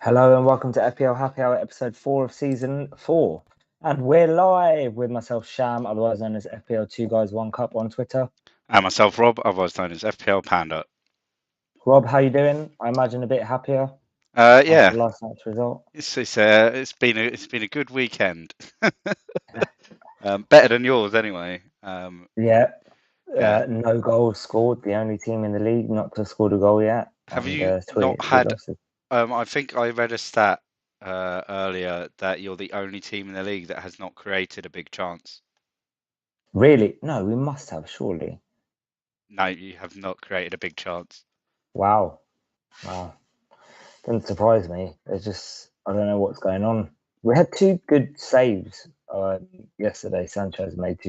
Hello and welcome to FPL Happy Hour, episode 4 of season 4. And we're live with myself, Sham, otherwise known as FPL 2 Guys 1 Cup on Twitter. And myself, Rob, otherwise known as FPL Panda. Rob, how you doing? I imagine a bit happier Yeah, after last night's result. it's been a good weekend. Better than yours anyway. Yeah, Yeah. no goals scored. The only team in the league not to have scored a goal yet. Have And you three not had? losses. I think I read a stat earlier that you're the only team in the league that has not created a big chance. Really? No, we must have, surely. No, you have not created a big chance. Wow. Doesn't surprise me. It's just, I don't know what's going on. We had two good saves yesterday. Sanchez made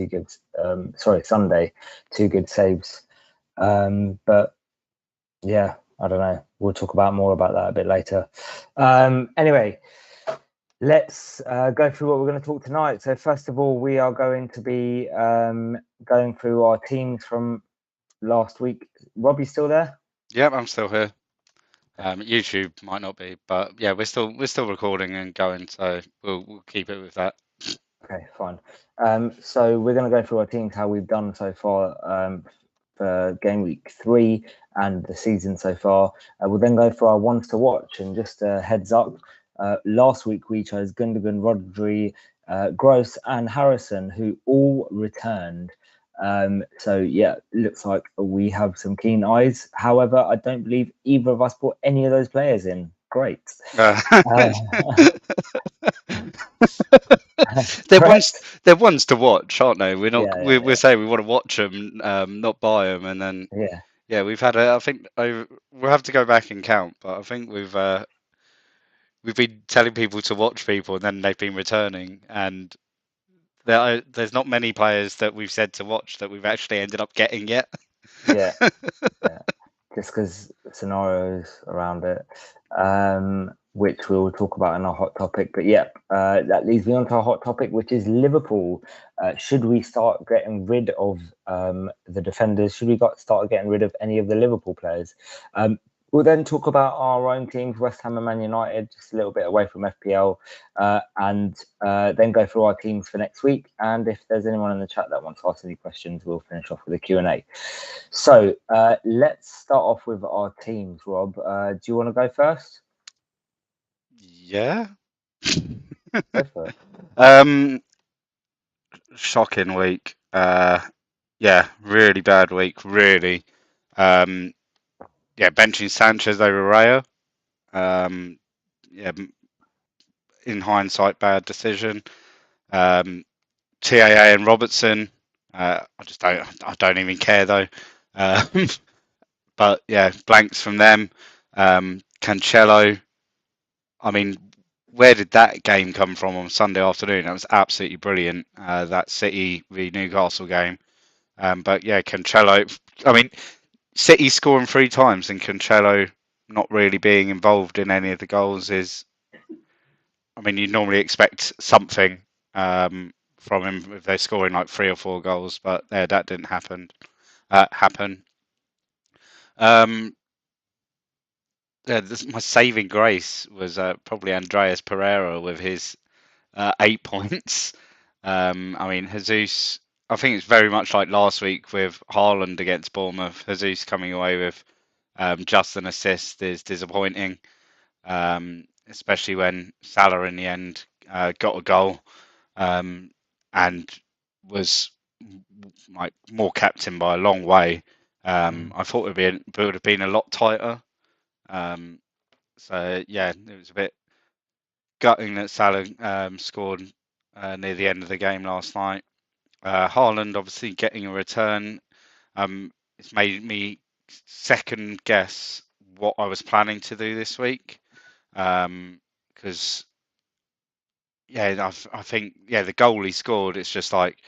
Sunday, two good saves. But yeah, I don't know. We'll talk more about that a bit later. Anyway, let's go through what we're going to talk tonight. So first of all, we are going to be going through our teams from last week. Rob, you still there? Yep, I'm still here. YouTube might not be, but yeah, we're still recording and going, so we'll keep it with that. Okay, fine. So we're going to go through our teams, how we've done so far for game week 3 and the season so far. We'll then go for our ones to watch, and just a heads up, last week we chose Gundogan, Rodri, Gross and Harrison, who all returned. So yeah, looks like we have some keen eyes. However, I don't believe either of us brought any of those players in. Great. They're ones to watch, aren't they? We're not. Yeah, We're saying we want to watch them, not buy them, and then yeah. we've had I think we'll have to go back and count, but I think we've been telling people to watch people, and then they've been returning, and there's not many players that we've said to watch that we've actually ended up getting yet. Yeah. Just because scenarios around it, which we will talk about in our hot topic. But yeah, that leads me on to our hot topic, which is Liverpool. Should we start getting rid of the defenders? Should we start getting rid of any of the Liverpool players? We'll then talk about our own teams, West Ham and Man United, just a little bit away from FPL, and then go through our teams for next week. And if there's anyone in the chat that wants to ask any questions, we'll finish off with a Q&A. So let's start off with our teams, Rob. Do you want to go first? Yeah. Go for it. Shocking week. Yeah, really bad week. Really. Yeah, benching Sanchez over Raya. Yeah, in hindsight, bad decision. TAA and Robertson. I don't even care though. But yeah, blanks from them. Cancelo. I mean, where did that game come from on Sunday afternoon? That was absolutely brilliant. That City v Newcastle game. But yeah, Cancelo. I mean, City scoring 3 times and Cancelo not really being involved in any of the goals is. I mean, you normally expect something from him if they're scoring like 3 or 4 goals, but that didn't happen. Yeah, my saving grace was probably Andreas Pereira with his 8 points. I mean, Jesus. I think it's very much like last week with Haaland against Bournemouth. Jesus coming away with just an assist is disappointing, especially when Salah in the end got a goal and was like more captain by a long way. I thought it would have been a lot tighter. So yeah, it was a bit gutting that Salah scored near the end of the game last night. Haaland obviously getting a return. It's made me second guess what I was planning to do this week. Because yeah, I think the goal he scored. It's just like,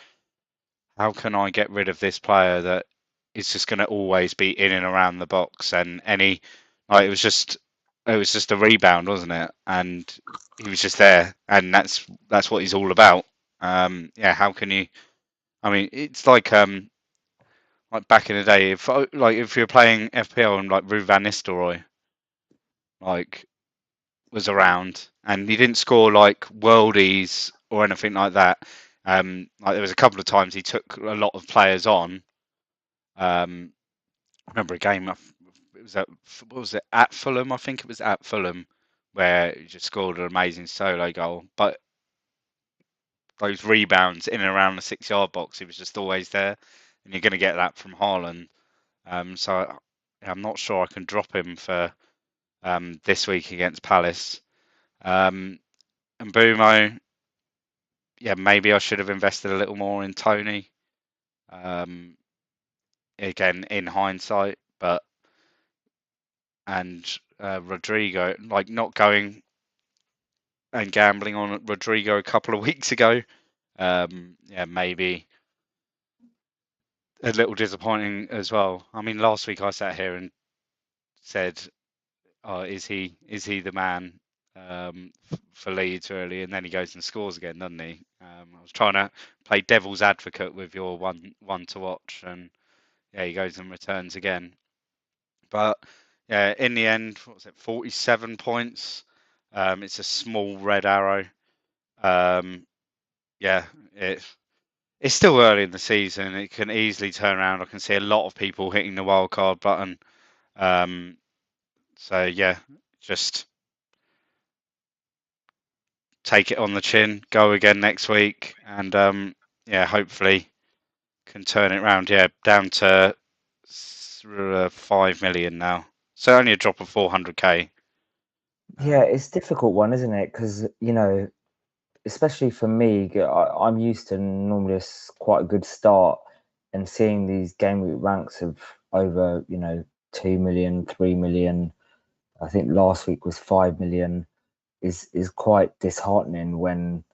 how can I get rid of this player that is just going to always be in and around the box, and it was just a rebound, wasn't it? And he was just there, and that's what he's all about. Yeah, how can you? I mean, it's like back in the day, if you're playing FPL and like Ruud van Nistelrooy, like was around, and he didn't score like worldies or anything like that. Like there was a couple of times he took a lot of players on. I remember a game. It was at what was it at Fulham? I think it was at Fulham where he just scored an amazing solo goal. But those rebounds in and around the 6 yard box, he was just always there, and you're going to get that from Haaland. So I'm not sure I can drop him for this week against Palace. And Bumo, yeah, maybe I should have invested a little more in Tony. Again, in hindsight, and Rodrigo, like not going and gambling on Rodrigo a couple of weeks ago. Yeah, maybe a little disappointing as well. I mean, last week I sat here and said, "Oh, is he the man for Leeds early?" And then he goes and scores again, doesn't he? I was trying to play devil's advocate with your one to watch, and yeah, he goes and returns again. But yeah, in the end, what was it? 47 points. It's a small red arrow. Yeah, it's still early in the season. It can easily turn around. I can see a lot of people hitting the wild card button. So yeah, just take it on the chin. Go again next week, and yeah, hopefully can turn it around. Yeah, down to 5 million now. So only a drop of 400k. Yeah, it's a difficult one, isn't it? Because, especially for me, I'm used to normally quite a good start, and seeing these game week ranks of over, 2 million, 3 million. I think last week was 5 million is quite disheartening when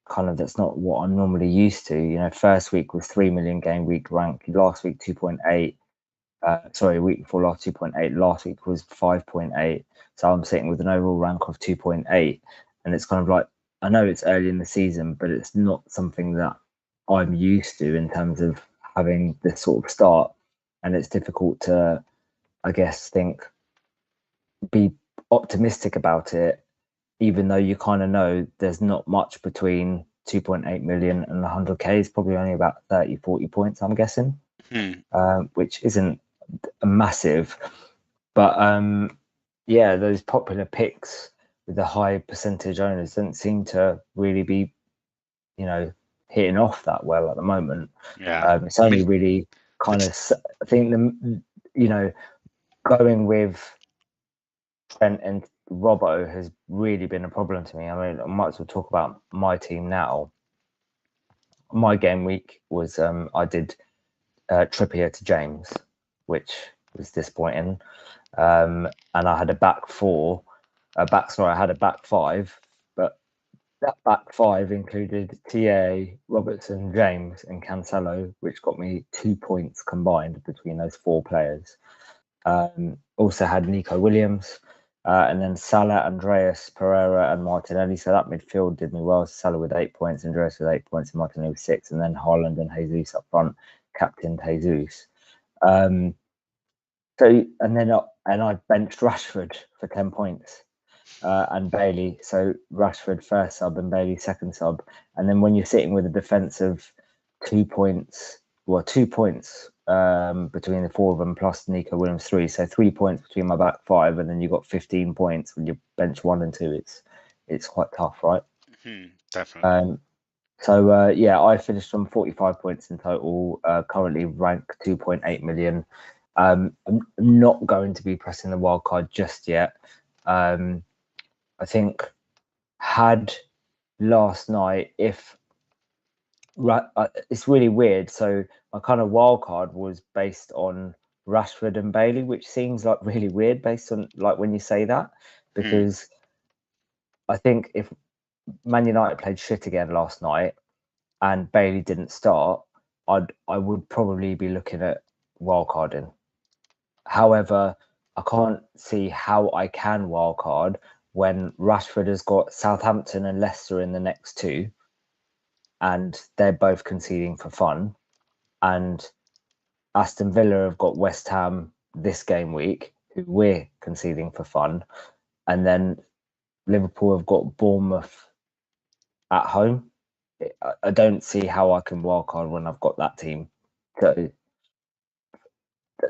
kind of that's not what I'm normally used to. First week was 3 million game week rank, last week 2.8. Sorry, week before last 2.8, last week was 5.8. So I'm sitting with an overall rank of 2.8, and it's kind of like, I know it's early in the season, but it's not something that I'm used to in terms of having this sort of start, and it's difficult to, I guess, be optimistic about it, even though you kind of know there's not much between 2.8 million and 100k. It's probably only about 30, 40 points, I'm guessing, which isn't massive. But yeah, those popular picks with the high percentage owners don't seem to really be, hitting off that well at the moment. Yeah, It's only really kind of, I think going with Trent and Robbo has really been a problem to me. I mean, I might as well talk about my team now. My game week was I did Trippier to James, which was disappointing. And I had a back four, I had a back five, but that back five included TA, Robertson, James, and Cancelo, which got me 2 points combined between those four players. Also had Nico Williams, and then Salah, Andreas, Pereira, and Martinelli. So that midfield did me well. Salah with 8 points, Andreas with 8 points, and Martinelli with 6, and then Haaland and Jesus up front, captained Jesus. So and I benched Rashford for 10 points, and Bailey. So Rashford first sub and Bailey second sub. And then when you're sitting with a defense of 2 points, well, 2 points between the four of them plus Nico Williams 3, so 3 points between my back five, and then you got 15 points when you bench 1 and 2. It's quite tough, right? Definitely. So yeah, I finished on 45 points in total. Currently ranked 2.8 million. I'm not going to be pressing the wild card just yet. I think had last night, if it's really weird. So my kind of wild card was based on Rashford and Bailey, which seems like really weird based on like when you say that, because I think if Man United played shit again last night and Bailey didn't start, I would probably be looking at wildcarding. However, I can't see how I can wildcard when Rashford has got Southampton and Leicester in the next two, and they're both conceding for fun. And Aston Villa have got West Ham this game week, who we're conceding for fun. And then Liverpool have got Bournemouth at home. I don't see how I can wildcard when I've got that team. So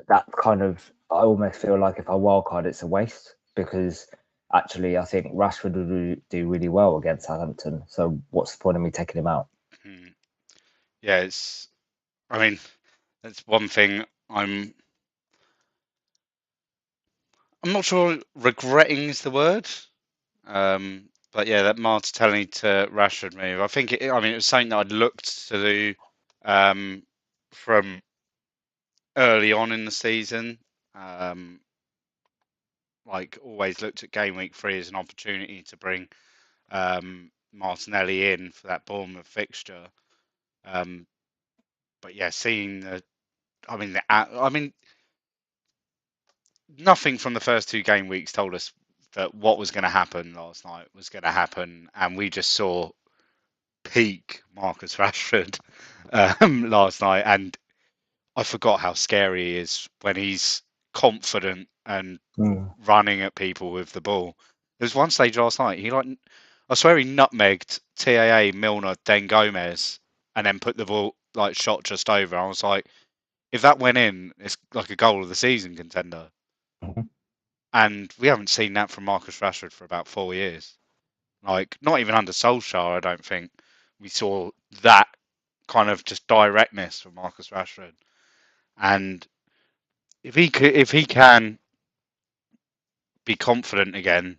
that kind of, I almost feel like if I wildcard, it's a waste because actually I think Rashford would do really well against Southampton. So what's the point of me taking him out? Yeah, I mean, that's one thing I'm not sure regretting is the word. But yeah, that Martinelli to Rashford move. I think it was something that I'd looked to do from early on in the season. Like always looked at game week 3 as an opportunity to bring Martinelli in for that Bournemouth fixture. But yeah, seeing nothing from the first 2 game weeks told us that what was going to happen last night was going to happen, and we just saw peak Marcus Rashford last night, and I forgot how scary he is when he's confident and running at people with the ball. There was one stage last night, I swear he nutmegged TAA, Milner, then Gomez, and then put the ball shot just over. I was like, if that went in, it's like a goal of the season contender. Mm-hmm. And we haven't seen that from Marcus Rashford for about 4 years. Like, not even under Solskjaer, I don't think we saw that kind of just directness from Marcus Rashford. And if he can be confident again,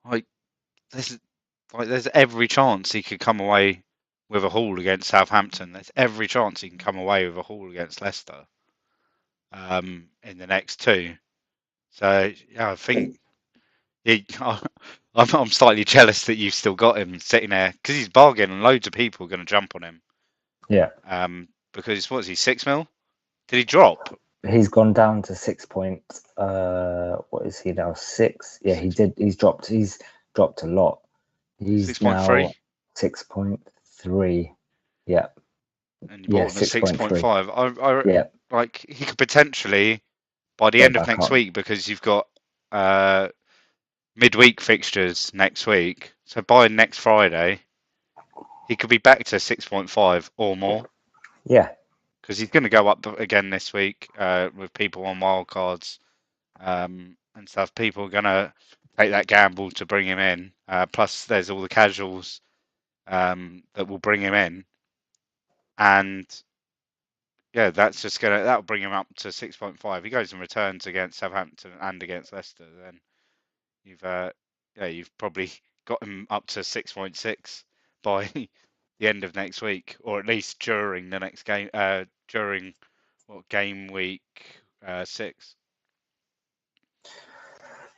like there's every chance he could come away with a haul against Southampton. There's every chance he can come away with a haul against Leicester in the next 2. So yeah, I think I'm slightly jealous that you've still got him sitting there because he's bargain and loads of people are going to jump on him. Yeah. Because what is he, 6 mil? Did he drop? He's gone down to 6 point. What is he now? 6. Yeah, he did. He's dropped a lot. He's 6.3. now 6.3. Yeah. And you bought him at 6.5. Yeah. Like he could potentially by the Go end of back next up. week, because you've got midweek fixtures next week. So by next Friday, he could be back to 6.5 or more. Yeah. Because he's going to go up again this week with people on wildcards and stuff. People are going to take that gamble to bring him in. Plus, there's all the casuals that will bring him in. And yeah, that'll bring him up to 6.5. He goes and returns against Southampton and against Leicester. Then you've probably got him up to 6.6 by the end of next week, or at least during the next game. During game week 6.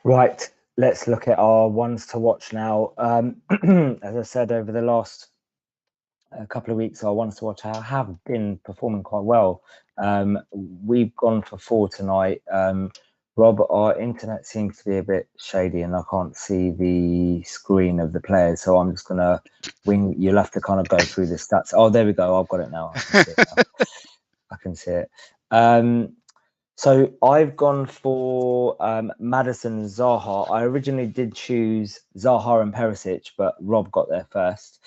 Right. Let's look at our ones to watch now. As I said, over the last couple of weeks, our ones to watch have been performing quite well. We've gone for 4 tonight. Rob, our internet seems to be a bit shady and I can't see the screen of the players, so I'm just gonna wing. You'll have to kind of go through the stats. Oh, there we go. I've got it now. I can see it. So I've gone for Maddison and Zaha. I originally did choose Zaha and Perisic, but Rob got there first.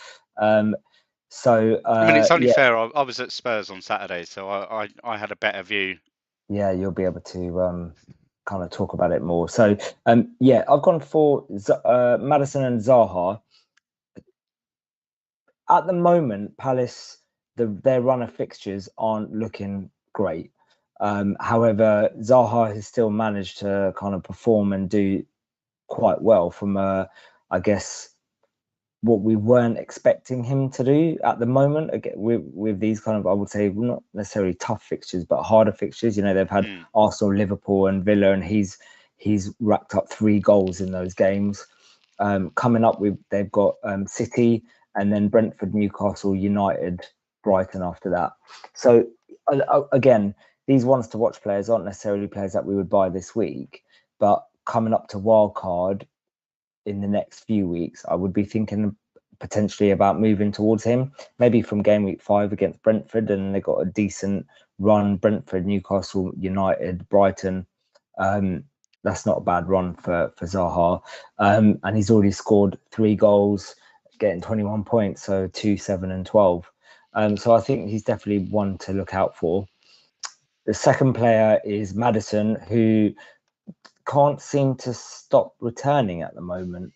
So it's only fair. I was at Spurs on Saturday, so I had a better view. Yeah, you'll be able to kind of talk about it more. So I've gone for Maddison and Zaha. At the moment, Palace, their run of fixtures aren't looking great. However, Zaha has still managed to kind of perform and do quite well from, I guess, what we weren't expecting him to do at the moment. Again, with these kind of, I would say, not necessarily tough fixtures, but harder fixtures. They've had Arsenal, Liverpool, and Villa, and he's racked up 3 goals in those games. Coming up they've got City and then Brentford, Newcastle, United, Brighton after that. So again, these ones to watch players aren't necessarily players that we would buy this week, but coming up to wildcard in the next few weeks, I would be thinking potentially about moving towards him, maybe from game week 5 against Brentford, and they got a decent run: Brentford, Newcastle, United, Brighton. that's not a bad run for Zaha. And he's already scored 3 goals, getting 21 points, so 2, 7, and 12. So I think he's definitely one to look out for. The second player is Maddison, who can't seem to stop returning at the moment.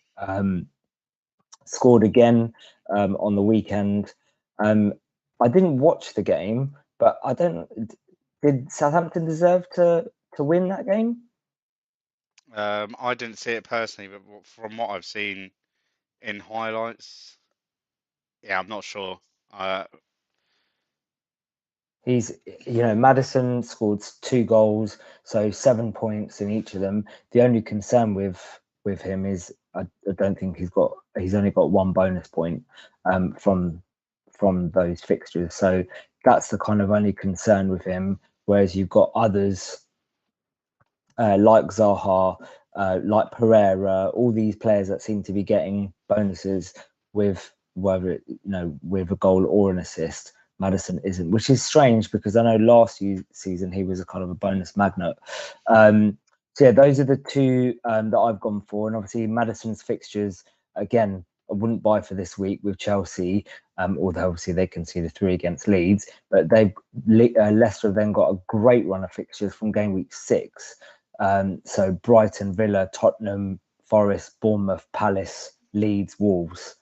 Scored again on the weekend. I didn't watch the game, but I don't. Did Southampton deserve to win that game? I didn't see it personally, but from what I've seen in highlights, yeah, I'm not sure. He's, Maddison scored 2 goals, so 7 points in each of them. The only concern with him is I don't think he's only got 1 bonus point from those fixtures. So that's the kind of only concern with him. Whereas you've got others like Zaha, like Pereira, all these players that seem to be getting bonuses with whether with a goal or an assist. Maddison isn't, which is strange because I know last season he was a kind of a bonus magnet. So yeah, those are the two that I've gone for, and obviously Maddison's fixtures again. I wouldn't buy for this week with Chelsea, although obviously they conceded 3 against Leeds. But Leicester have then got a great run of fixtures from game week 6. So Brighton, Villa, Tottenham, Forest, Bournemouth, Palace, Leeds, Wolves.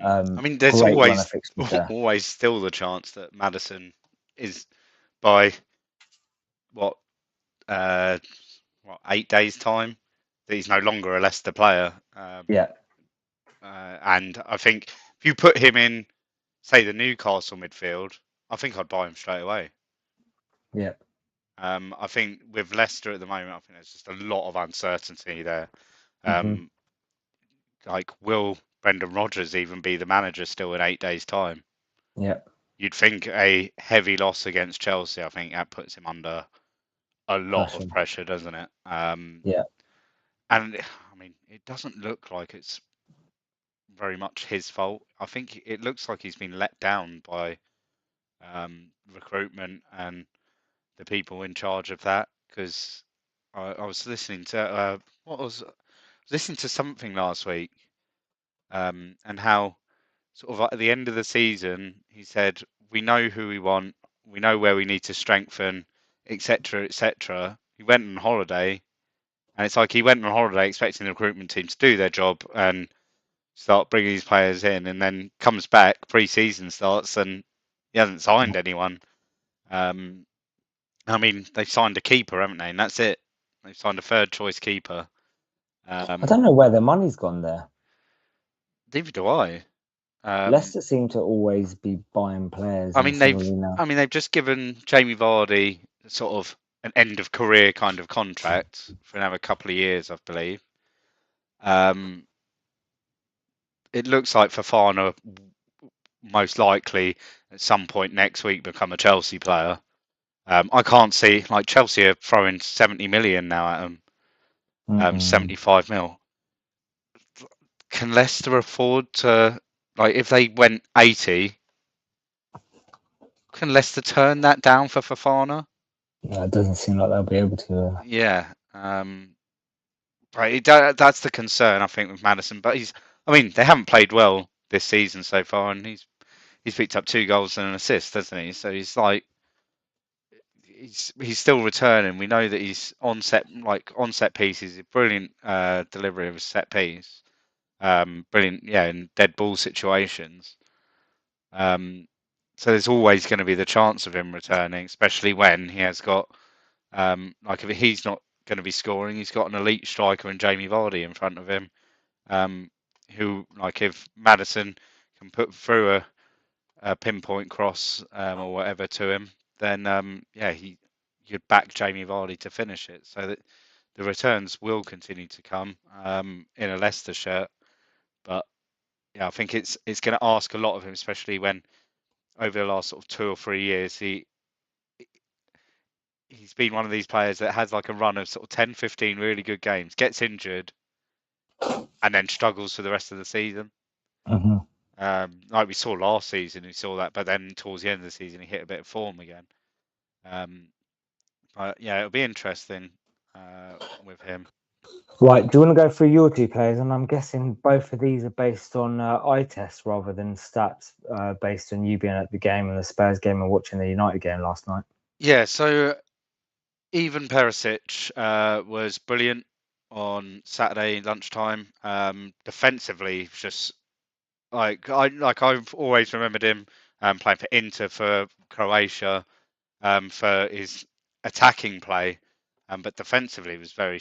I mean, there's Great run of fixtures there. always still the chance that Maddison is by what 8 days time that he's no longer a Leicester player. Yeah. And I think if you put him in, say, the Newcastle midfield, I think I'd buy him straight away. Yeah. I think with Leicester at the moment, I think there's just a lot of uncertainty there. Like, will Brendan Rodgers even be the manager still in 8 days' time? Yeah. You'd think a heavy loss against Chelsea, I think that puts him under a lot of pressure, doesn't it? Yeah. And I mean, it doesn't look like it's very much his fault. I think it looks like he's been let down by recruitment and the people in charge of that. Because I was listening to listening to something last week, and how sort of at the end of the season he said, "We know who we want, we know where we need to strengthen, etc., etc." He went on holiday, and it's like he went on holiday expecting the recruitment team to do their job and start bringing these players in, and then comes back, pre-season starts, and he hasn't signed anyone. I mean, they've signed a keeper, haven't they? And that's it. They've signed a third choice keeper. I don't know where the money's gone there. Neither do I. Leicester seem to always be buying players. I mean, they've just given Jamie Vardy sort of an end of career kind of contract for another couple of years, I believe. It looks like Fofana most likely at some point next week become a Chelsea player. I can't see, like, Chelsea are throwing 70 million now at him, 75 mil. Can Leicester afford to, like, if they went 80, can Leicester turn that down for Fofana? No, it doesn't seem like they'll be able to. Yeah. Right, that's the concern, I think, with Maddison. But I mean, they haven't played well this season so far, and he's picked up 2 goals and an assist, hasn't he? So he's like, he's still returning. We know that he's on set pieces, a brilliant delivery of a set piece, brilliant, yeah, in dead ball situations. So there's always going to be the chance of him returning, especially when he has got, like, if he's not going to be scoring, he's got an elite striker in Jamie Vardy in front of him, who, like, if Maddison can put through a pinpoint cross or whatever to him, then yeah, you'd back Jamie Vardy to finish it. So that the returns will continue to come in a Leicester shirt, but yeah, I think it's going to ask a lot of him, especially when over the last sort of 2 or 3 years he's been one of these players that has like a run of sort of 10, 15 really good games, gets injured, and then struggles for the rest of the season. Like we saw last season, we saw that, but then towards the end of the season, he hit a bit of form again. But yeah, it'll be interesting with him. Right, do you want to go through your two players? And I'm guessing both of these are based on eye tests rather than stats, based on you being at the game and the Spurs game and watching the United game last night. Yeah, so even Perisic was brilliant on Saturday lunchtime. Defensively, just I've always remembered him playing for Inter, for Croatia, for his attacking play, but defensively he was very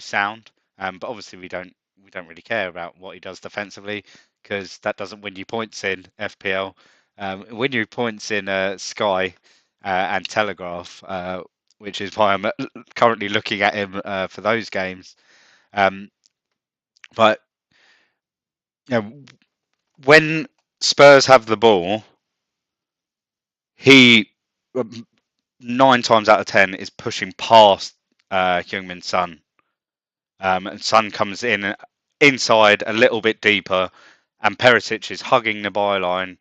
sound. But obviously we don't really care about what he does defensively because that doesn't win you points in FPL. Win you points in Sky and Telegraph, which is why I'm currently looking at him for those games. Um, but you know, when Spurs have the ball, he 9 times out of 10 is pushing past Heung-min Son. And Son comes in inside a little bit deeper, and Perisic is hugging the byline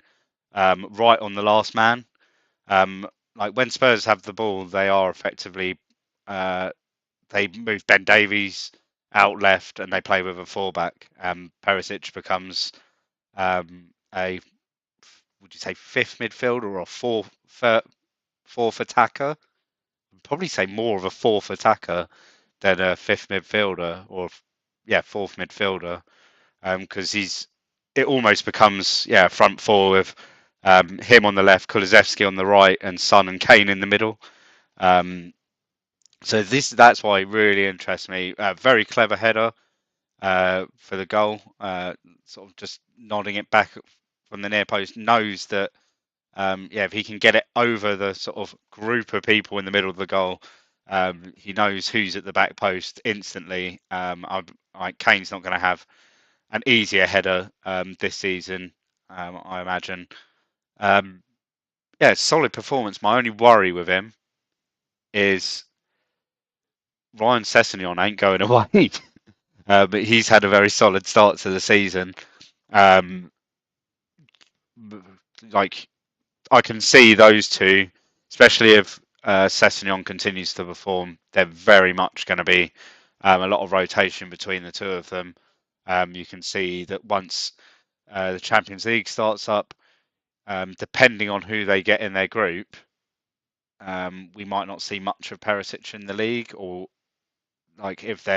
right on the last man. Like when Spurs have the ball, they are effectively they move Ben Davies out left and they play with a fullback. Perisic becomes a would you say fifth midfielder or a fourth attacker? I'd probably say more of a fourth attacker than a fifth midfielder or fourth midfielder because it almost becomes front four with him on the left, Kulusevski on the right, and Son and Kane in the middle. So that's why it really interests me. Very clever header for the goal, sort of just nodding it back from the near post. Knows that if he can get it over the sort of group of people in the middle of the goal, he knows who's at the back post instantly. Kane's not going to have an easier header this season, I imagine. Solid performance. My only worry with him is Ryan Sessegnon ain't going away. But he's had a very solid start to the season. Um, like I can see those two, especially if Sessegnon continues to perform, they're very much going to be a lot of rotation between the two of them. You can see that once the Champions League starts up, depending on who they get in their group, we might not see much of Perisic in the league, or like if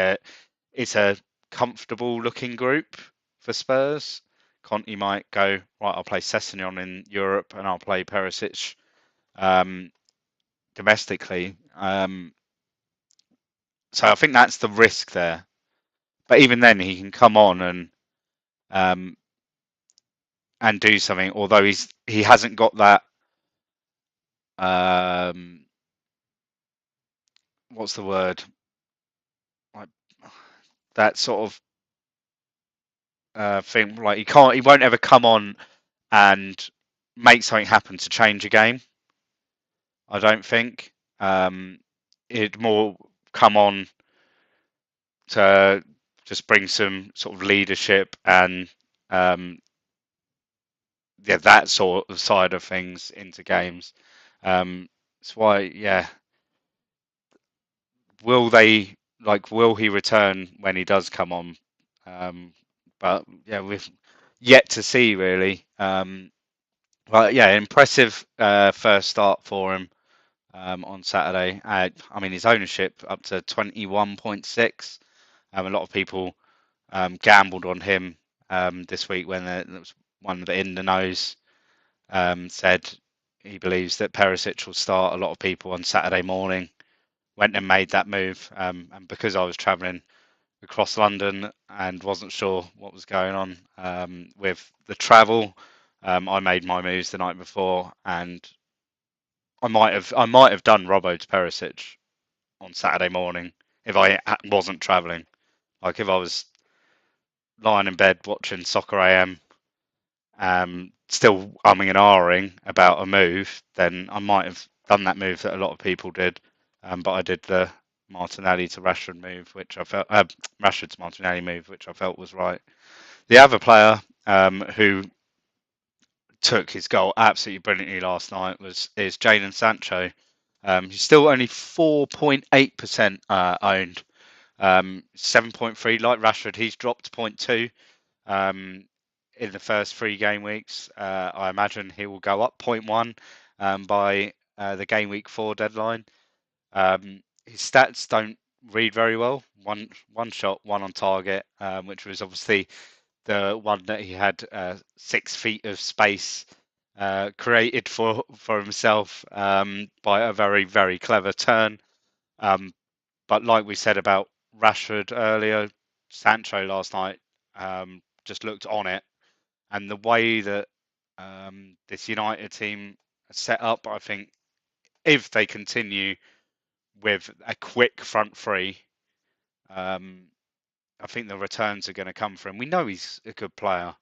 it's a comfortable looking group for Spurs, Conte might go, right, I'll play Sessegnon in Europe and I'll play Perisic domestically. So I think that's the risk there. But even then, he can come on um, and do something. Although he hasn't got that. What's the word? Like that sort of thing. Like he won't ever come on and make something happen to change a game. I don't think. It'd more come on to just bring some sort of leadership and that sort of side of things into games. That's why, will he return when he does come on? But we've yet to see really. Impressive first start for him on Saturday. I mean, his ownership up to 21.6. A lot of people gambled on him this week when there was one of the in the nose said he believes that Perisic will start. A lot of people on Saturday morning went and made that move. And because I was travelling across London and wasn't sure what was going on with the travel, I made my moves the night before, and I might have done Robbo to Perisic on Saturday morning if I wasn't travelling. Like if I was lying in bed watching Soccer AM, still umming and ahhing about a move, then I might have done that move that a lot of people did. But I did the Martinelli to Rashford move, which I felt Rashford to Martinelli move, which I felt was right. The other player who took his goal absolutely brilliantly last night is Jadon Sancho. He's still only 4.8% owned. 7.3. Like Rashford, he's dropped 0.2 in the first 3 game weeks. I imagine he will go up 0.1 by the game week 4 deadline. His stats don't read very well. One shot, one on target, which was obviously the one that he had 6 feet of space created for himself by a very, very clever turn. But like we said about Rashford earlier, Sancho last night just looked on it, and the way that this United team are set up, I think if they continue with a quick front three, um, I think the returns are going to come for him. We know he's a good player.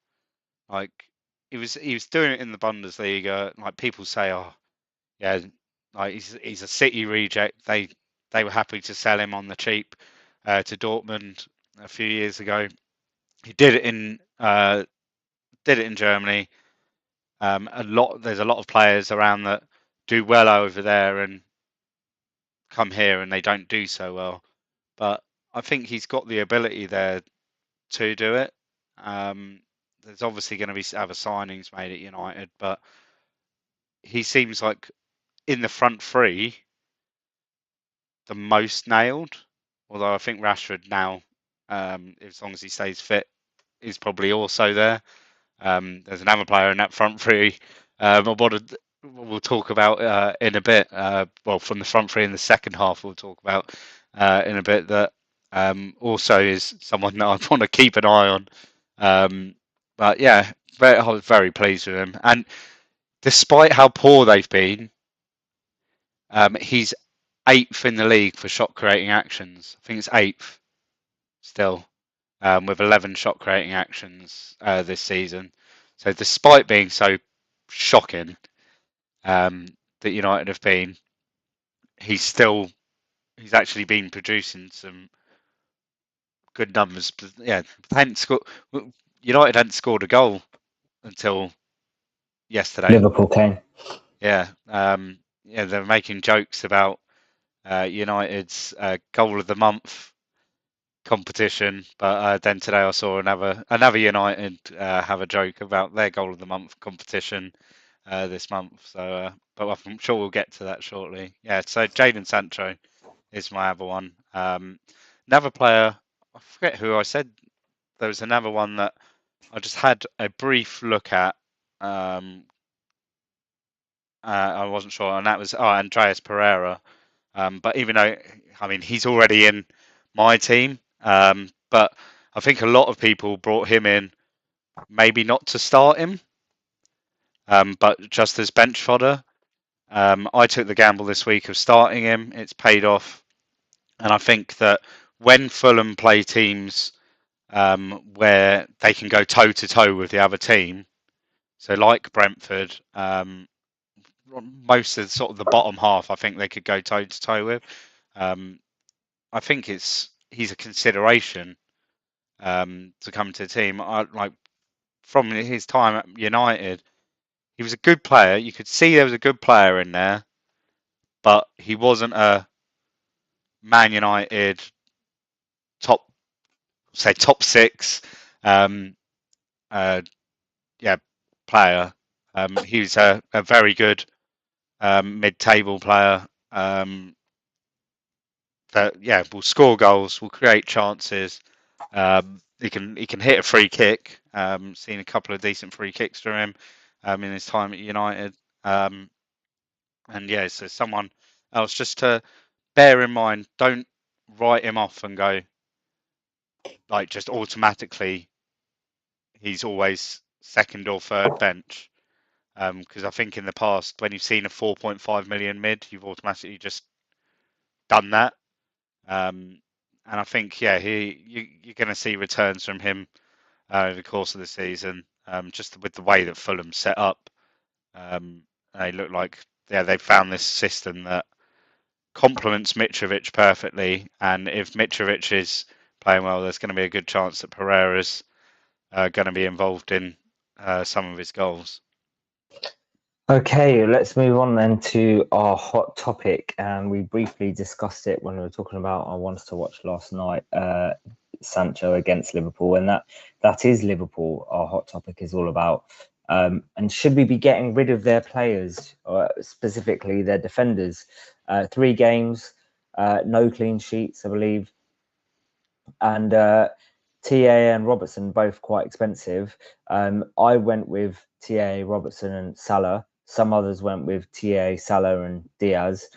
Like he was doing it in the Bundesliga. Like people say, oh yeah, like he's a City reject. They were happy to sell him on the cheap to Dortmund a few years ago. He did it in Germany. There's a lot of players around that do well over there and come here and they don't do so well. But I think he's got the ability there to do it. There's obviously going to be other signings made at United, but he seems like in the front three the most nailed. Although I think Rashford now, as long as he stays fit, is probably also there. There's another player in that front three. We'll talk about in a bit. Well, from the front three in the second half, we'll talk about in a bit that also is someone that I want to keep an eye on. But yeah, I was very pleased with him. And despite how poor they've been, he's 8th in the league for shot creating actions. I think it's 8th still, with 11 shot creating actions this season. So despite being so shocking that United have been, he's actually been producing some good numbers. But yeah, United hadn't scored a goal until yesterday. Liverpool came. Yeah, yeah, they're making jokes about United's goal of the month competition, but then today I saw another United have a joke about their goal of the month competition this month. So, but I'm sure we'll get to that shortly. Yeah, so Jadon Sancho is my other one. Another player, I forget who I said. There was another one that I just had a brief look at. I wasn't sure, and that was Andreas Pereira. But even though, I mean, he's already in my team, but I think a lot of people brought him in maybe not to start him, but just as bench fodder. I took the gamble this week of starting him. It's paid off, and I think that when Fulham play teams where they can go toe to toe with the other team, so like Brentford, most of sort of the bottom half, I think they could go toe to toe with. I think he's a consideration to come to the team. Like from his time at United, he was a good player. You could see there was a good player in there, but he wasn't a Man United top, say top six, um, uh, yeah, player. He was a very good mid-table player. That yeah will score goals, will create chances. He can hit a free kick. Seen a couple of decent free kicks from him in his time at United. And yeah, so someone else just to bear in mind. Don't write him off and go like just automatically. He's always second or third bench. Because I think in the past when you've seen a 4.5 million mid, you've automatically just done that. And I think yeah, you're going to see returns from him over the course of the season. Just with the way that Fulham set up, they look like they found this system that complements Mitrovic perfectly. And if Mitrovic is playing well, there's going to be a good chance that Pereira's going to be involved in some of his goals. Okay, let's move on then to our hot topic. And we briefly discussed it when we were talking about our ones to watch last night, Sancho against Liverpool. And that is Liverpool. Our hot topic is all about. And should we be getting rid of their players, or specifically their defenders? 3 games, no clean sheets, I believe. And TA and Robertson both quite expensive. I went with TA, Robertson, and Salah. Some others went with TA, Salah, and Diaz.